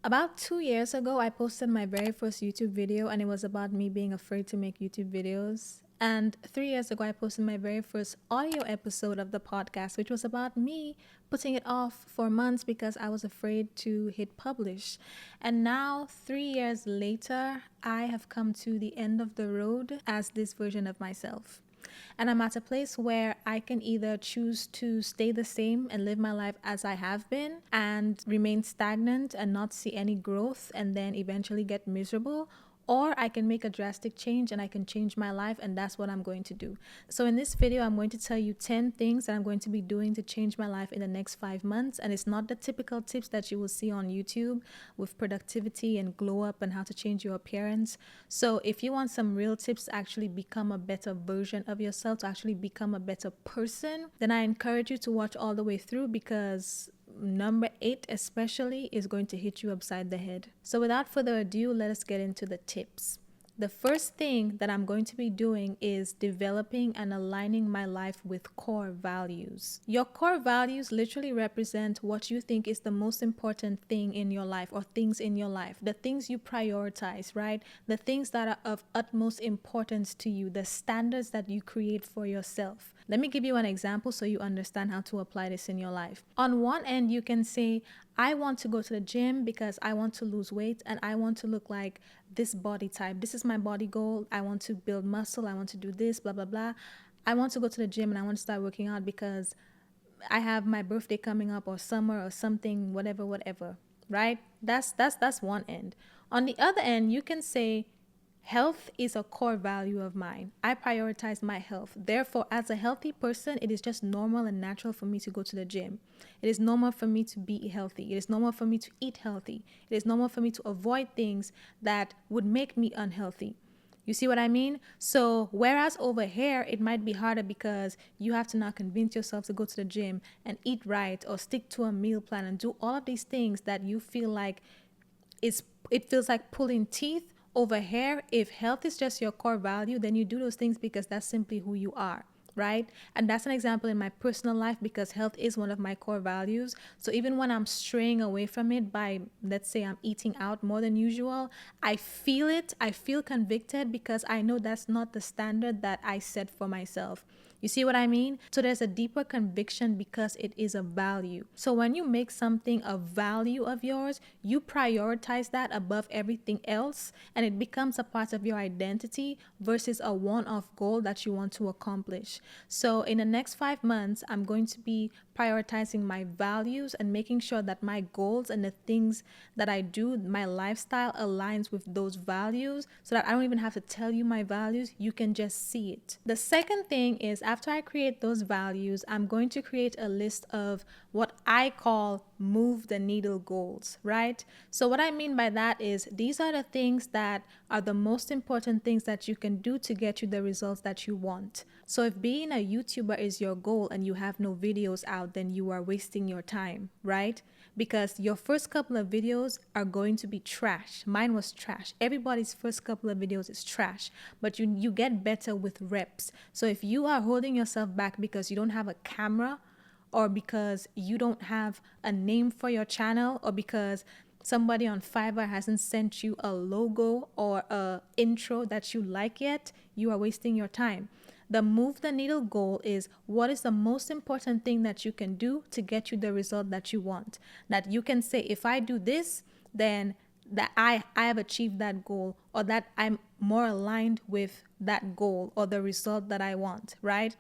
About 2 years ago, I posted my very first YouTube video, and it was about me being afraid to make YouTube videos. And 3 years ago, I posted my very first audio episode of the podcast, which was about me putting it off for months because I was afraid to hit publish. And now, 3 years later, I have come to the end of the road as this version of myself. And I'm at a place where I can either choose to stay the same and live my life as I have been and remain stagnant and not see any growth and then eventually get miserable, or I can make a drastic change and I can change my life, and that's what I'm going to do. So in this video, I'm going to tell you 10 things that I'm going to be doing to change my life in the next 5 months. And it's not the typical tips that you will see on YouTube with productivity and glow up and how to change your appearance. So if you want some real tips to actually become a better version of yourself, to actually become a better person, then I encourage you to watch all the way through, because number 8 especially is going to hit you upside the head. So without further ado, let us get into the tips. The first thing that I'm going to be doing is developing and aligning my life with core values. Your core values literally represent what you think is the most important thing in your life, or things in your life, the things you prioritize, right? The things that are of utmost importance to you, the standards that you create for yourself. Let me give you an example so you understand how to apply this in your life. On one end, you can say, I want to go to the gym because I want to lose weight and I want to look like this body type. This is my body goal. I want to build muscle. I want to do this, blah, blah, blah. I want to go to the gym and I want to start working out because I have my birthday coming up, or summer, or something, whatever, whatever, right? That's one end. On the other end, you can say, health is a core value of mine. I prioritize my health. Therefore, as a healthy person, it is just normal and natural for me to go to the gym. It is normal for me to be healthy. It is normal for me to eat healthy. It is normal for me to avoid things that would make me unhealthy. You see what I mean? So whereas over here, it might be harder because you have to now convince yourself to go to the gym and eat right, or stick to a meal plan and do all of these things that you feel like it feels like pulling teeth. Over here, if health is just your core value, then you do those things because that's simply who you are, right? And that's an example in my personal life, because health is one of my core values. So even when I'm straying away from it by, let's say, I'm eating out more than usual, I feel it. I feel convicted because I know that's not the standard that I set for myself. You see what I mean? So there's a deeper conviction because it is a value. So when you make something a value of yours, you prioritize that above everything else, and it becomes a part of your identity versus a one-off goal that you want to accomplish. So in the next 5 months, I'm going to be prioritizing my values and making sure that my goals and the things that I do, my lifestyle aligns with those values, so that I don't even have to tell you my values. You can just see it. The second thing is, after I create those values, I'm going to create a list of what I call move the needle goals, right? So what I mean by that is, these are the things that are the most important things that you can do to get you the results that you want. So if being a YouTuber is your goal and you have no videos out, then you are wasting your time, right? Because your first couple of videos are going to be trash. Mine was trash. Everybody's first couple of videos is trash, but you get better with reps. So if you are holding yourself back because you don't have a camera, or because you don't have a name for your channel, or because somebody on Fiverr hasn't sent you a logo or a intro that you like yet, you are wasting your time. The move the needle goal is, what is the most important thing that you can do to get you the result that you want? That you can say, if I do this, then that I have achieved that goal, or that I'm more aligned with that goal or the result that I want, right?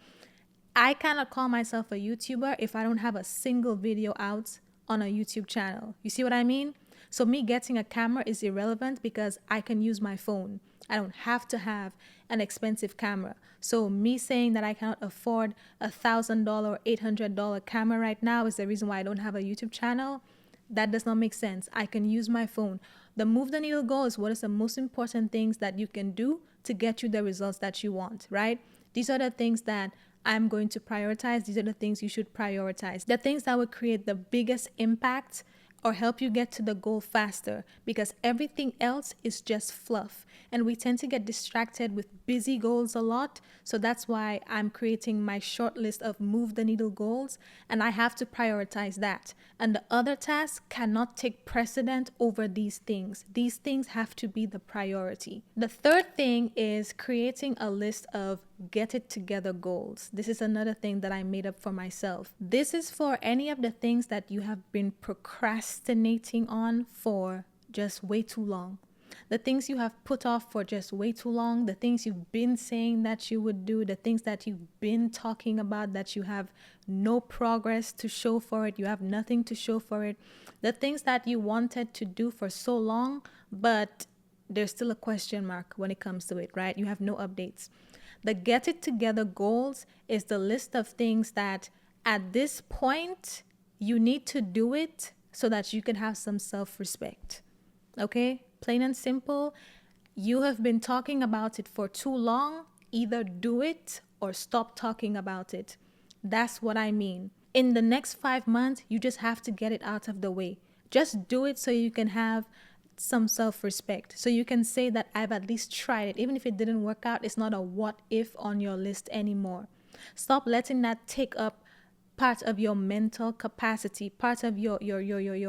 I cannot call myself a YouTuber if I don't have a single video out on a YouTube channel. You see what I mean? So me getting a camera is irrelevant because I can use my phone. I don't have to have an expensive camera. So me saying that I cannot afford $1,000 or $800 camera right now is the reason why I don't have a YouTube channel. That does not make sense. I can use my phone. The move the needle goal is, what is the most important things that you can do to get you the results that you want, right? These are the things that I'm going to prioritize. These are the things you should prioritize. The things that will create the biggest impact or help you get to the goal faster, because everything else is just fluff. And we tend to get distracted with busy goals a lot. So that's why I'm creating my short list of move the needle goals, and I have to prioritize that. And the other tasks cannot take precedent over these things. These things have to be the priority. The third thing is creating a list of get it together goals. This is another thing that I made up for myself. This is for any of the things that you have been procrastinating on for just way too long. The things you have put off for just way too long, the things you've been saying that you would do, the things that you've been talking about that you have no progress to show for it, you have nothing to show for it, the things that you wanted to do for so long, but there's still a question mark when it comes to it, right? You have no updates. The get it together goals is the list of things that at this point you need to do it so that you can have some self-respect. Okay? Plain and simple. You have been talking about it for too long. Either do it or stop talking about it. That's what I mean. In the next 5 months, you just have to get it out of the way. Just do it so you can have some self-respect. So you can say that I've at least tried it. Even if it didn't work out, it's not a what if on your list anymore. Stop letting that take up part of your mental capacity, part of your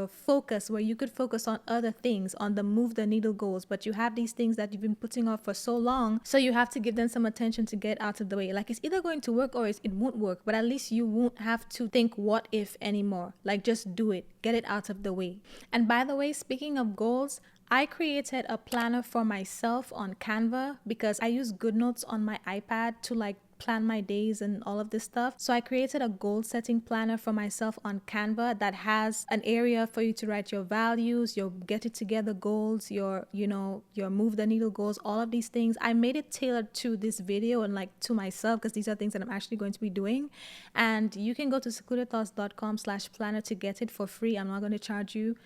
focus, where you could focus on other things, on the move the needle goals, but you have these things that you've been putting off for so long, so you have to give them some attention to get out of the way. Like, it's either going to work or it won't work, but at least you won't have to think what if anymore. Like, just do it, get it out of the way. And by the way, speaking of goals, I created a planner for myself on Canva because I use GoodNotes on my iPad to plan my days and all of this stuff. So I created a goal setting planner for myself on Canva that has an area for you to write your values, your get it together goals, your move the needle goals, all of these things. I made it tailored to this video and to myself, because these are things that I'm actually going to be doing. And you can go to secludedthoughts.com/planner to get it for free. I'm not going to charge you.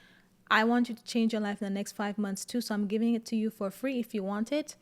I want you to change your life in the next 5 months too. So I'm giving it to you for free. If you want it,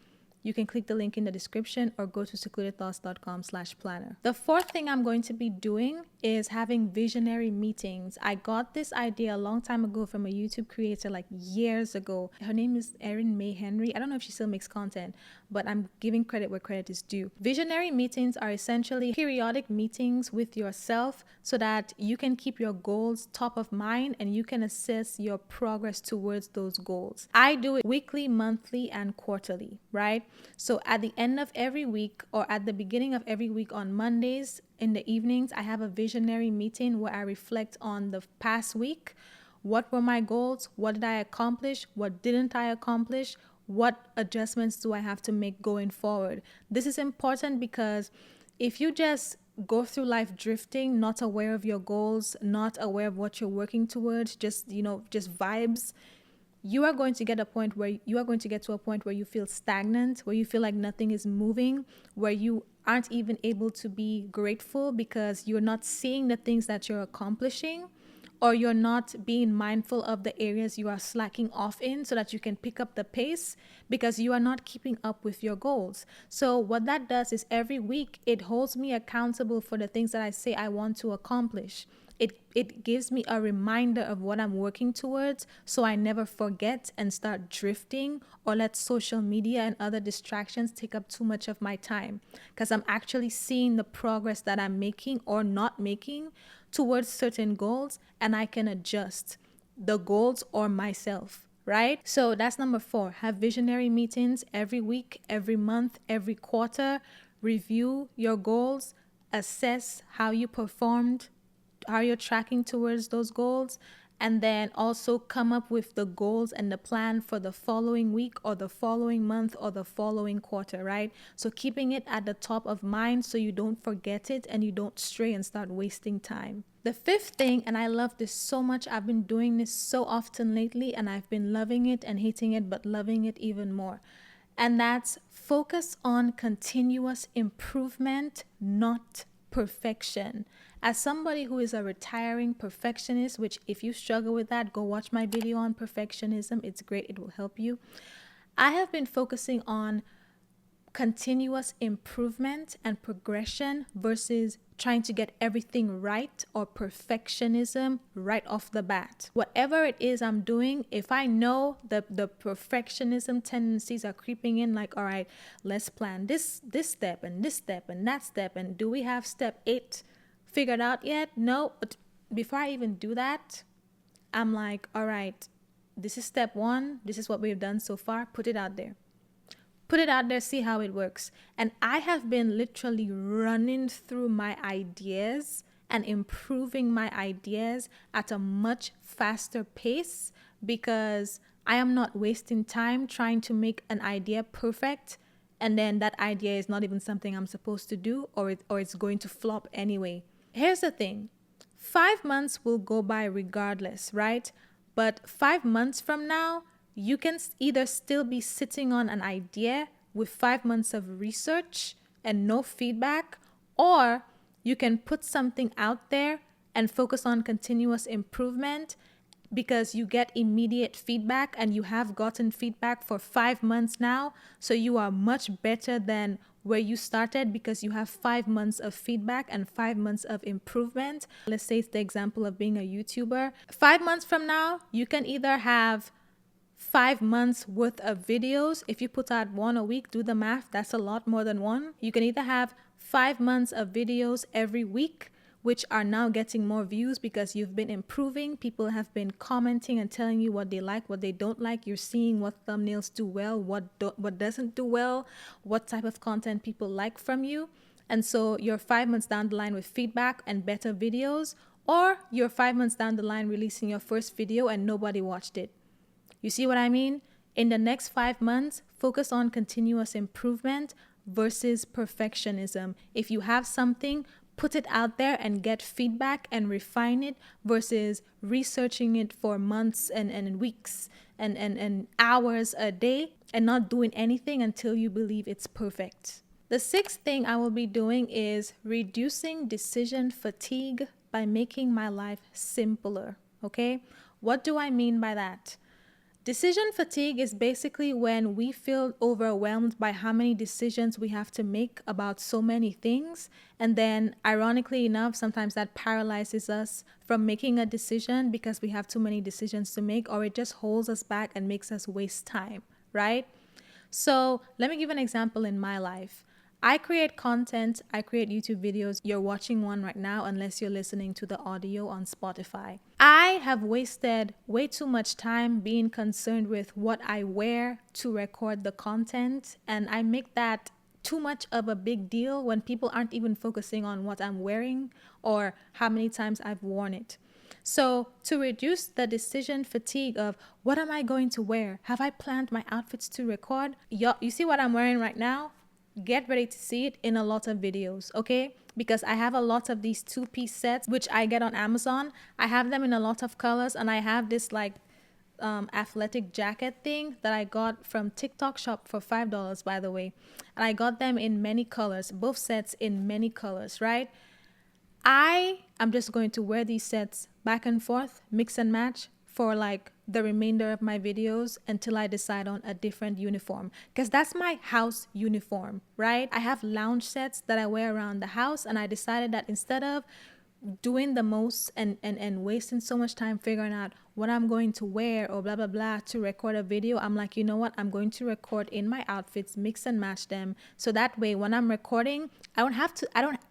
you can click the link in the description or go to secludedthoughts.com/planner. The fourth thing I'm going to be doing is having visionary meetings. I got this idea a long time ago from a YouTube creator, years ago. Her name is Erin May Henry. I don't know if she still makes content, but I'm giving credit where credit is due. Visionary meetings are essentially periodic meetings with yourself so that you can keep your goals top of mind and you can assess your progress towards those goals. I do it weekly, monthly, and quarterly, right? So at the end of every week or at the beginning of every week on Mondays in the evenings, I have a visionary meeting where I reflect on the past week. What were my goals? What did I accomplish? What didn't I accomplish? What adjustments do I have to make going forward? This is important because if you just go through life drifting, not aware of your goals, not aware of what you're working towards, just vibes, you are going to get to a point where you feel stagnant, where you feel like nothing is moving, where you aren't even able to be grateful because you're not seeing the things that you're accomplishing, or you're not being mindful of the areas you are slacking off in so that you can pick up the pace because you are not keeping up with your goals. So what that does is every week it holds me accountable for the things that I say I want to accomplish. It gives me a reminder of what I'm working towards so I never forget and start drifting or let social media and other distractions take up too much of my time, because I'm actually seeing the progress that I'm making or not making towards certain goals, and I can adjust the goals or myself, right? So that's number 4. Have visionary meetings every week, every month, every quarter. Review your goals, assess how you performed, how you're tracking towards those goals, and then also come up with the goals and the plan for the following week or the following month or the following quarter, right? So keeping it at the top of mind so you don't forget it and you don't stray and start wasting time. The 5th thing, and I love this so much, I've been doing this so often lately and I've been loving it and hating it, but loving it even more. And that's focus on continuous improvement, not perfection. As somebody who is a retiring perfectionist, which if you struggle with that, go watch my video on perfectionism. It's great. It will help you. I have been focusing on continuous improvement and progression versus trying to get everything right or perfectionism right off the bat. Whatever it is I'm doing, if I know the perfectionism tendencies are creeping in, like, all right, let's plan this step and this step and that step, and do we have step 8 figured out yet? No. But before I even do that, I'm like, all right, this is step 1. This is what we've done so far. Put it out there. Put it out there, see how it works. And I have been literally running through my ideas and improving my ideas at a much faster pace because I am not wasting time trying to make an idea perfect, and then that idea is not even something I'm supposed to do, or it's going to flop anyway. Here's the thing. 5 months will go by regardless, right? But 5 months from now, you can either still be sitting on an idea with 5 months of research and no feedback, or you can put something out there and focus on continuous improvement because you get immediate feedback, and you have gotten feedback for 5 months now. So you are much better than where you started because you have 5 months of feedback and 5 months of improvement. Let's say it's the example of being a YouTuber. 5 months from now, you can either have 5 months worth of videos. If you put out 1 a week, do the math, that's a lot more than 1. You can either have 5 months of videos every week, which are now getting more views because you've been improving. People have been commenting and telling you what they like, what they don't like. You're seeing what thumbnails do well, what doesn't do well, what type of content people like from you. And so you're 5 months down the line with feedback and better videos, or you're 5 months down the line releasing your first video and nobody watched it. You see what I mean? In the next 5 months, focus on continuous improvement versus perfectionism. If you have something, put it out there and get feedback and refine it versus researching it for months and weeks and hours a day and not doing anything until you believe it's perfect. The 6th thing I will be doing is reducing decision fatigue by making my life simpler. Okay? What do I mean by that? Decision fatigue is basically when we feel overwhelmed by how many decisions we have to make about so many things. And then, ironically enough, sometimes that paralyzes us from making a decision because we have too many decisions to make, or it just holds us back and makes us waste time, right? So let me give an example in my life. I create content, I create YouTube videos. You're watching one right now unless you're listening to the audio on Spotify. I have wasted way too much time being concerned with what I wear to record the content, and I make that too much of a big deal when people aren't even focusing on what I'm wearing or how many times I've worn it. So to reduce the decision fatigue of what am I going to wear? Have I planned my outfits to record? You see what I'm wearing right now? Get ready to see it in a lot of videos, okay? Because I have a lot of these 2-piece sets, which I get on Amazon. I have them in a lot of colors, and I have this like athletic jacket thing that I got from TikTok shop for $5, by the way. And I got them in many colors, both sets in many colors, right? I am just going to wear these sets back and forth, mix and match for like the remainder of my videos until I decide on a different uniform, because that's my house uniform, right? I have lounge sets that I wear around the house, and I decided that instead of doing the most and wasting so much time figuring out what I'm going to wear or blah blah blah to record a video, I'm like, you know what, I'm going to record in my outfits, mix and match them, so that way when I'm recording I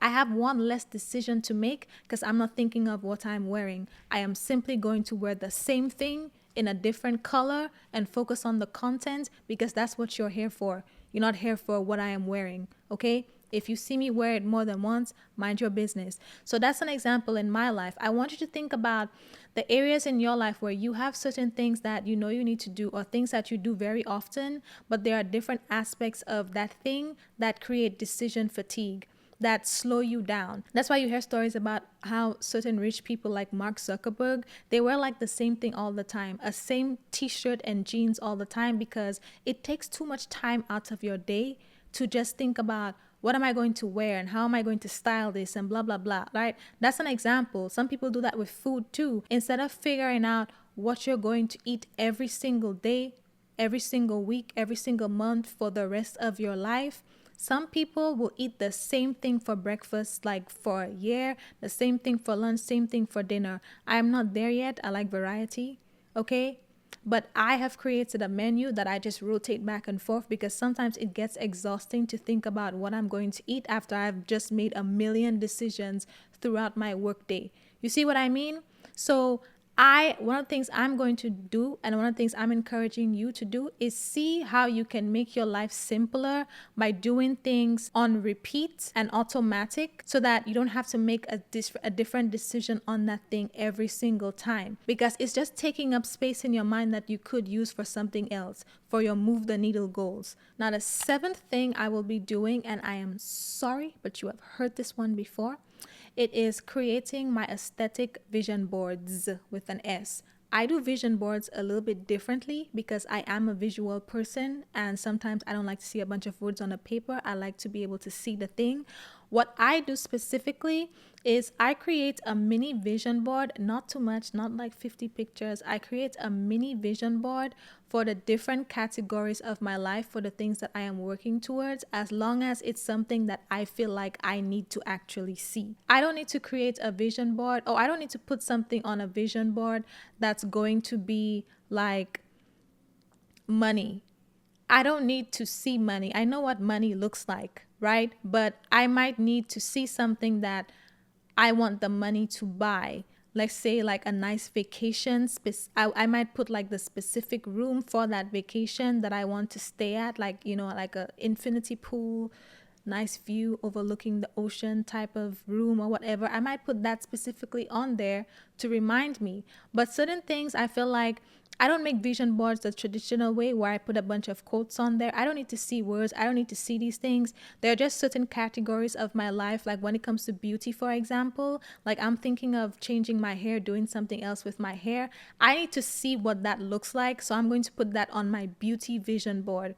have one less decision to make because I'm not thinking of what I'm wearing. I am simply going to wear the same thing in a different color and focus on the content, because that's what you're here for. You're not here for what I am wearing, okay? If you see me wear it more than once, mind your business. So that's an example in my life. I want you to think about the areas in your life where you have certain things that you know you need to do, or things that you do very often, but there are different aspects of that thing that create decision fatigue, that slow you down. That's why you hear stories about how certain rich people like Mark Zuckerberg, they wear like the same thing all the time, a same t-shirt and jeans all the time, because it takes too much time out of your day to just think about what am I going to wear and how am I going to style this and blah, blah, blah, right? That's an example. Some people do that with food too. Instead of figuring out what you're going to eat every single day, every single week, every single month for the rest of your life. Some people will eat the same thing for breakfast like for a year, the same thing for lunch, same thing for dinner. I am not there yet. I like variety. Okay. But I have created a menu that I just rotate back and forth because sometimes it gets exhausting to think about what I'm going to eat after I've just made a million decisions throughout my workday. You see what I mean? So one of the things I'm going to do, and one of the things I'm encouraging you to do, is see how you can make your life simpler by doing things on repeat and automatic, so that you don't have to make a different decision on that thing every single time, because it's just taking up space in your mind that you could use for something else, for your move the needle goals. Now, the seventh thing I will be doing, and I am sorry, but you have heard this one before, it is creating my aesthetic vision boards with an S. I do vision boards a little bit differently because I am a visual person, and sometimes I don't like to see a bunch of words on a paper. I like to be able to see the thing. What I do specifically is I create a mini vision board, not too much, not like 50 pictures. I create a mini vision board for the different categories of my life, for the things that I am working towards, as long as it's something that I feel like I need to actually see. I don't need to create a vision board, or I don't need to put something on a vision board that's going to be like money. I don't need to see money. I know what money looks like, right? But I might need to see something that I want the money to buy. Let's say like a nice vacation. I might put like the specific room for that vacation that I want to stay at, like, you know, like a infinity pool, nice view overlooking the ocean type of room or whatever. I might put that specifically on there to remind me. But certain things, I feel like I don't make vision boards the traditional way where I put a bunch of quotes on there. I don't need to see words. I don't need to see these things. There are just certain categories of my life. Like when it comes to beauty, for example, like I'm thinking of changing my hair, doing something else with my hair. I need to see what that looks like. So I'm going to put that on my beauty vision board.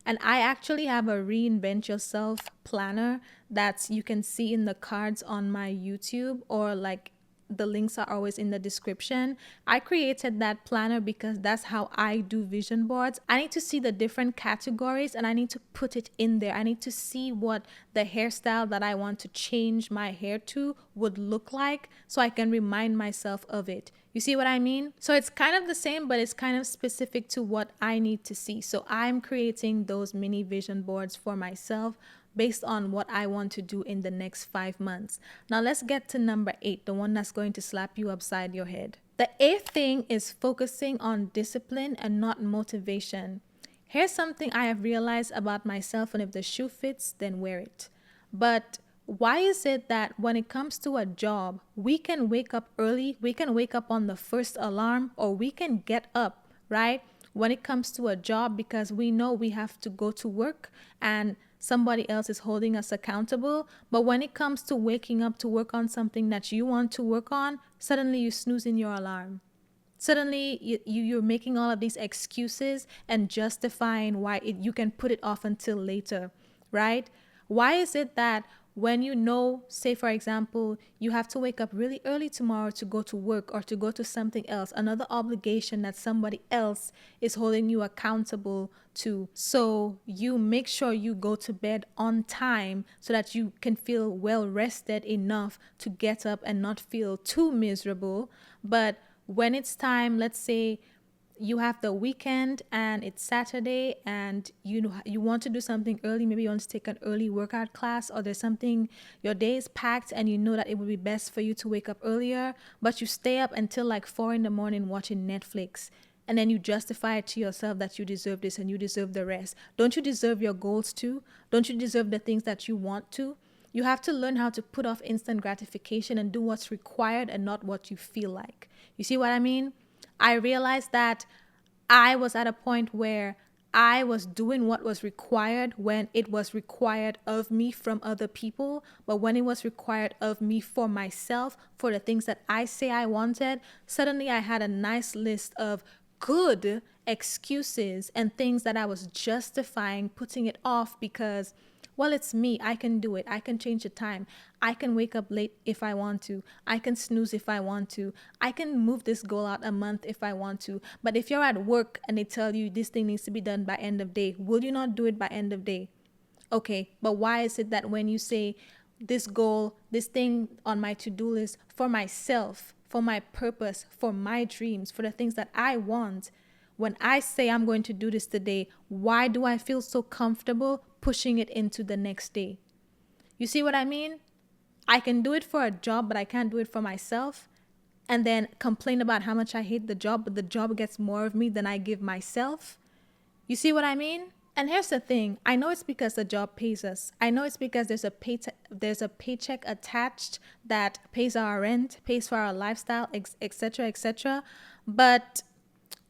And I actually have a Reinvent Yourself planner that you can see in the cards on my YouTube, or like the links are always in the description. I created that planner because that's how I do vision boards. I need to see the different categories and I need to put it in there. I need to see what the hairstyle that I want to change my hair to would look like, so I can remind myself of it. You see what I mean? So it's kind of the same, but it's kind of specific to what I need to see. So I'm creating those mini vision boards for myself based on what I want to do in the next 5 months. Now let's get to number 8, the one that's going to slap you upside your head. The 8th thing is focusing on discipline and not motivation. Here's something I have realized about myself, and if the shoe fits, then wear it. But why is it that when it comes to a job, we can wake up early, we can wake up on the first alarm, or we can get up, right? When it comes to a job, because we know we have to go to work and somebody else is holding us accountable. But when it comes to waking up to work on something that you want to work on, suddenly you snooze in your alarm. Suddenly you're making all of these excuses and justifying why you can put it off until later, right? Why is it that when you know, say for example, you have to wake up really early tomorrow to go to work or to go to something else, another obligation that somebody else is holding you accountable to, so you make sure you go to bed on time so that you can feel well rested enough to get up and not feel too miserable. But when it's time, let's say you have the weekend and it's Saturday and you want to do something early, maybe you want to take an early workout class, or there's something, your day is packed and you know that it would be best for you to wake up earlier, but you stay up until like 4 in the morning watching Netflix, and then you justify it to yourself that you deserve this and you deserve the rest. Don't you deserve your goals too? Don't you deserve the things that you want to? You have to learn how to put off instant gratification and do what's required and not what you feel like. You see what I mean? I realized that I was at a point where I was doing what was required when it was required of me from other people. But when it was required of me for myself, for the things that I say I wanted, suddenly I had a nice list of good excuses and things that I was justifying putting it off because, Well, it's me. I can do it. I can change the time. I can wake up late if I want to. I can snooze if I want to. I can move this goal out a month if I want to. But if you're at work and they tell you this thing needs to be done by end of day, will you not do it by end of day? Okay, but why is it that when you say this goal, this thing on my to-do list for myself, for my purpose, for my dreams, for the things that I want, when I say I'm going to do this today, why do I feel so comfortable pushing it into the next day? You see what I mean? I can do it for a job, but I can't do it for myself. And then complain about how much I hate the job, but the job gets more of me than I give myself. You see what I mean? And here's the thing. I know it's because the job pays us. I know it's because there's a paycheck attached that pays our rent, pays for our lifestyle, etc., etc. But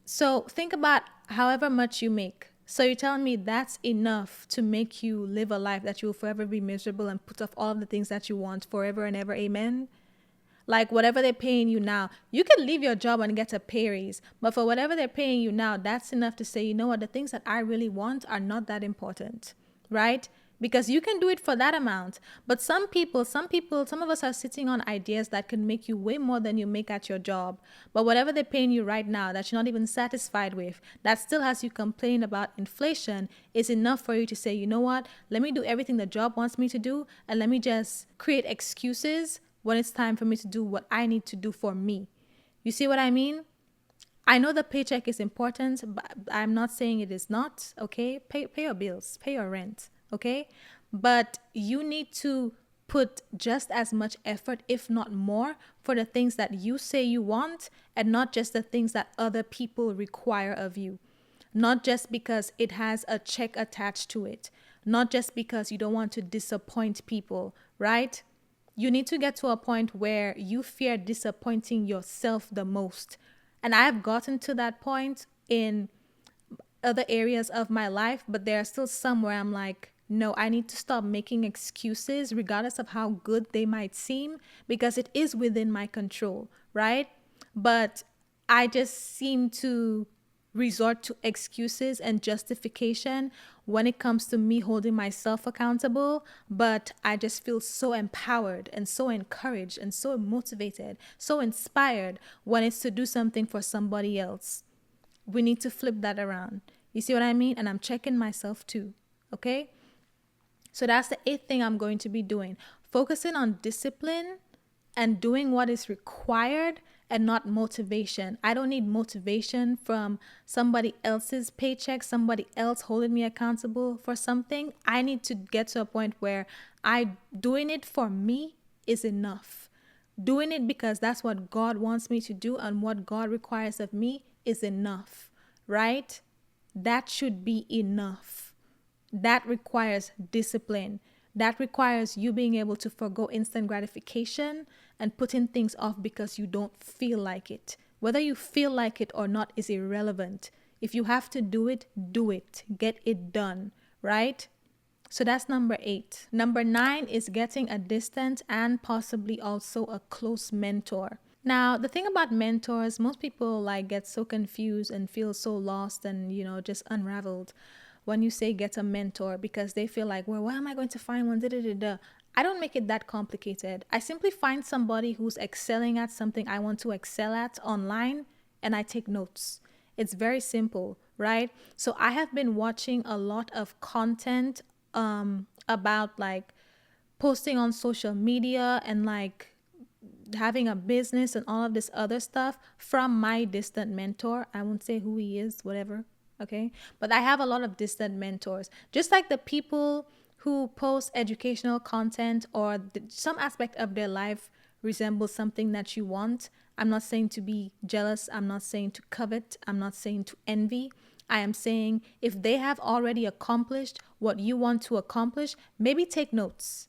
so think about however much you make. So you're telling me that's enough to make you live a life that you will forever be miserable and put off all of the things that you want forever and ever. Amen. Like whatever they're paying you now, you can leave your job and get a pay raise. But for whatever they're paying you now, that's enough to say, you know what, the things that I really want are not that important, right? Because you can do it for that amount. But some of us are sitting on ideas that can make you way more than you make at your job. But whatever they're paying you right now that you're not even satisfied with, that still has you complain about inflation, is enough for you to say, you know what, let me do everything the job wants me to do and let me just create excuses when it's time for me to do what I need to do for me. You see what I mean? I know the paycheck is important, but I'm not saying it is not, okay? Pay your bills, pay your rent, okay? But you need to put just as much effort, if not more, for the things that you say you want and not just the things that other people require of you. Not just because it has a check attached to it. Not just because you don't want to disappoint people, right? You need to get to a point where you fear disappointing yourself the most. And I've gotten to that point in other areas of my life, but there are still some where I'm like, no, I need to stop making excuses, regardless of how good they might seem, because it is within my control, right? But I just seem to resort to excuses and justification when it comes to me holding myself accountable. But I just feel so empowered and so encouraged and so motivated, so inspired when it's to do something for somebody else. We need to flip that around. You see what I mean? And I'm checking myself too. Okay? So that's the 8th thing I'm going to be doing. Focusing on discipline and doing what is required and not motivation. I don't need motivation from somebody else's paycheck, somebody else holding me accountable for something. I need to get to a point where doing it for me is enough. Doing it because that's what God wants me to do and what God requires of me is enough, right? That should be enough. That requires discipline. That requires you being able to forgo instant gratification and putting things off because you don't feel like it. Whether you feel like it or not is irrelevant. If you have to do it, do it. Get it done, right? So that's number 8. Number 9 is getting a distant and possibly also a close mentor. Now, the thing about mentors, most people get so confused and feel so lost and, just unraveled when you say get a mentor, because they feel like, well, where am I going to find one? I don't make it that complicated. I simply find somebody who's excelling at something I want to excel at online, and I take notes. It's very simple, right? So I have been watching a lot of content about posting on social media and having a business and all of this other stuff from my distant mentor. I won't say who he is, whatever. Okay. But I have a lot of distant mentors, just like the people who post educational content or some aspect of their life resembles something that you want. I'm not saying to be jealous. I'm not saying to covet. I'm not saying to envy. I am saying if they have already accomplished what you want to accomplish, maybe take notes,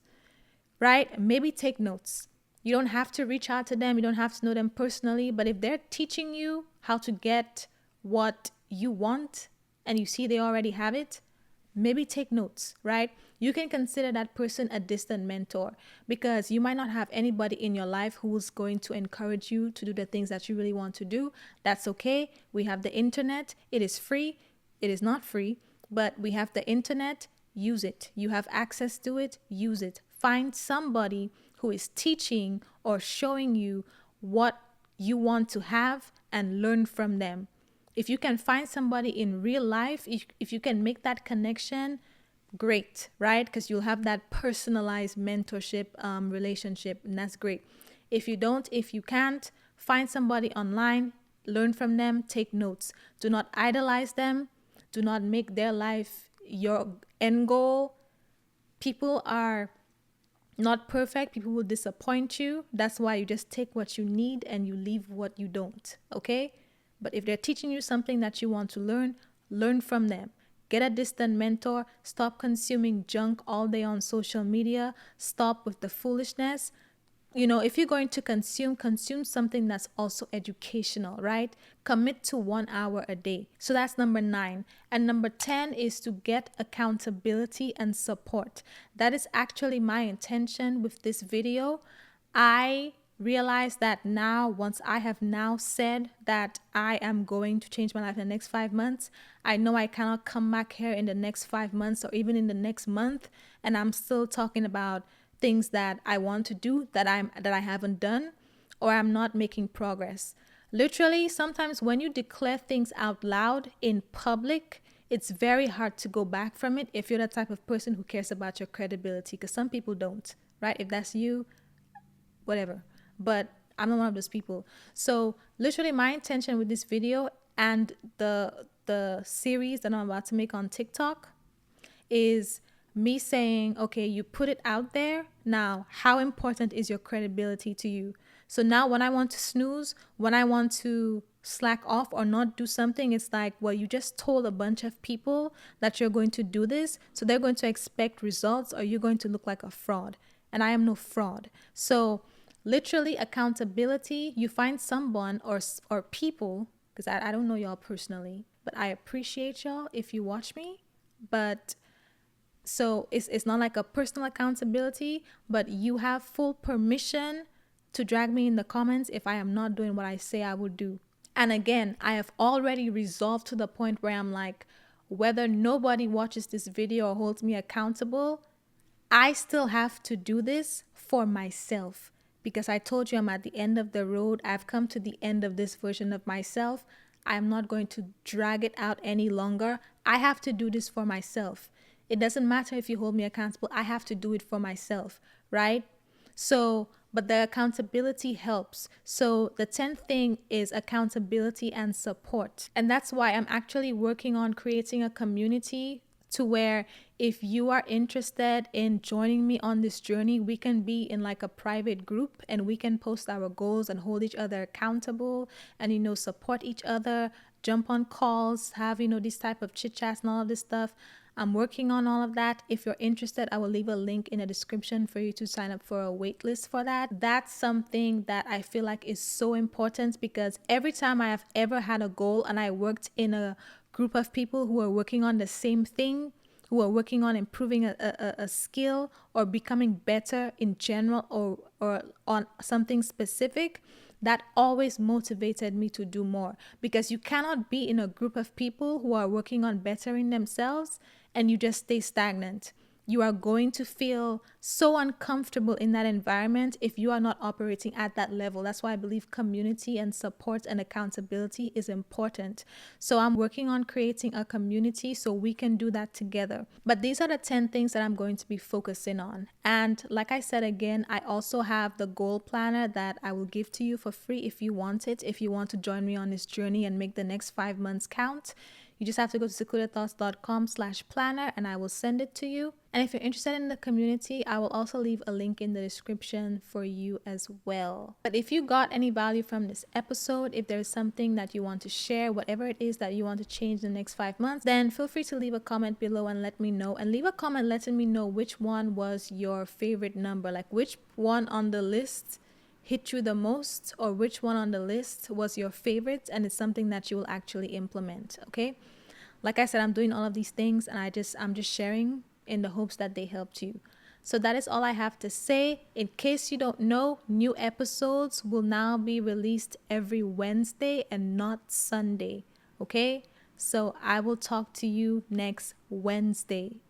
right? Maybe take notes. You don't have to reach out to them. You don't have to know them personally. But if they're teaching you how to get what you want and you see they already have it, maybe take notes, right? You can consider that person a distant mentor because you might not have anybody in your life who's going to encourage you to do the things that you really want to do. That's okay. We have the internet. It is free. It is not free, but we have the internet. use it. You have access to it, use it. Find somebody who is teaching or showing you what you want to have and learn from them. If you can find somebody in real life, if you can make that connection, great, right? Because you'll have that personalized mentorship relationship, and that's great. If you don't, if you can't, find somebody online, learn from them, take notes. Do not idolize them. Do not make their life your end goal. People are not perfect. People will disappoint you. That's why you just take what you need and you leave what you don't, okay? But if they're teaching you something that you want to learn from them. Get a distant mentor. Stop consuming junk all day on social media. Stop with the foolishness. If you're going to consume something that's also educational, right? Commit to 1 hour a day. So that's number 9. And number 10 is to get accountability and support. That is actually my intention with this video. I realize that now, once I have now said that I am going to change my life in the next 5 months, I know I cannot come back here in the next 5 months or even in the next month and I'm still talking about things that I want to do that I haven't done, or I'm not making progress. Literally, sometimes when you declare things out loud in public, it's very hard to go back from it if you're the type of person who cares about your credibility, because some people don't, right? If that's you, whatever. But I'm not one of those people. So literally my intention with this video and the series that I'm about to make on TikTok is me saying, okay, you put it out there. Now, how important is your credibility to you? So now when I want to snooze, when I want to slack off or not do something, it's like, well, you just told a bunch of people that you're going to do this. So they're going to expect results or you're going to look like a fraud. And I am no fraud. So literally accountability, you find someone or people, because I don't know y'all personally, but I appreciate y'all if you watch me. But so it's not like a personal accountability, but you have full permission to drag me in the comments if I am not doing what I say I would do. And again, I have already resolved to the point where I'm like, whether nobody watches this video or holds me accountable, I still have to do this for myself. Because I told you I'm at the end of the road. I've come to the end of this version of myself. I'm not going to drag it out any longer. I have to do this for myself. It doesn't matter if you hold me accountable. I have to do it for myself, right? So, but the accountability helps. So the 10th thing is accountability and support. And that's why I'm actually working on creating a community to where if you are interested in joining me on this journey, we can be in like a private group and we can post our goals and hold each other accountable and, support each other, jump on calls, have, these type of chit chats and all of this stuff. I'm working on all of that. If you're interested, I will leave a link in the description for you to sign up for a wait list for that. That's something that I feel like is so important because every time I have ever had a goal and I worked in a group of people who are working on the same thing, who are working on improving a skill or becoming better in general or on something specific, that always motivated me to do more, because you cannot be in a group of people who are working on bettering themselves and you just stay stagnant. You are going to feel so uncomfortable in that environment if you are not operating at that level. That's why I believe community and support and accountability is important. So I'm working on creating a community so we can do that together. But these are the 10 things that I'm going to be focusing on. And like I said again, I also have the goal planner that I will give to you for free if you want it. If you want to join me on this journey and make the next 5 months count, you just have to go to secludedthoughts.com/planner and I will send it to you. And if you're interested in the community, I will also leave a link in the description for you as well. But if you got any value from this episode, if there's something that you want to share, whatever it is that you want to change in the next 5 months, then feel free to leave a comment below and let me know. And leave a comment letting me know which one was your favorite number, like which one on the list hit you the most, or which one on the list was your favorite and it's something that you will actually implement. Okay, like I said, I'm doing all of these things and I'm just sharing in the hopes that they helped you. So that is all I have to say. In case you don't know, new episodes will now be released every Wednesday and not Sunday. Okay, so I will talk to you next Wednesday.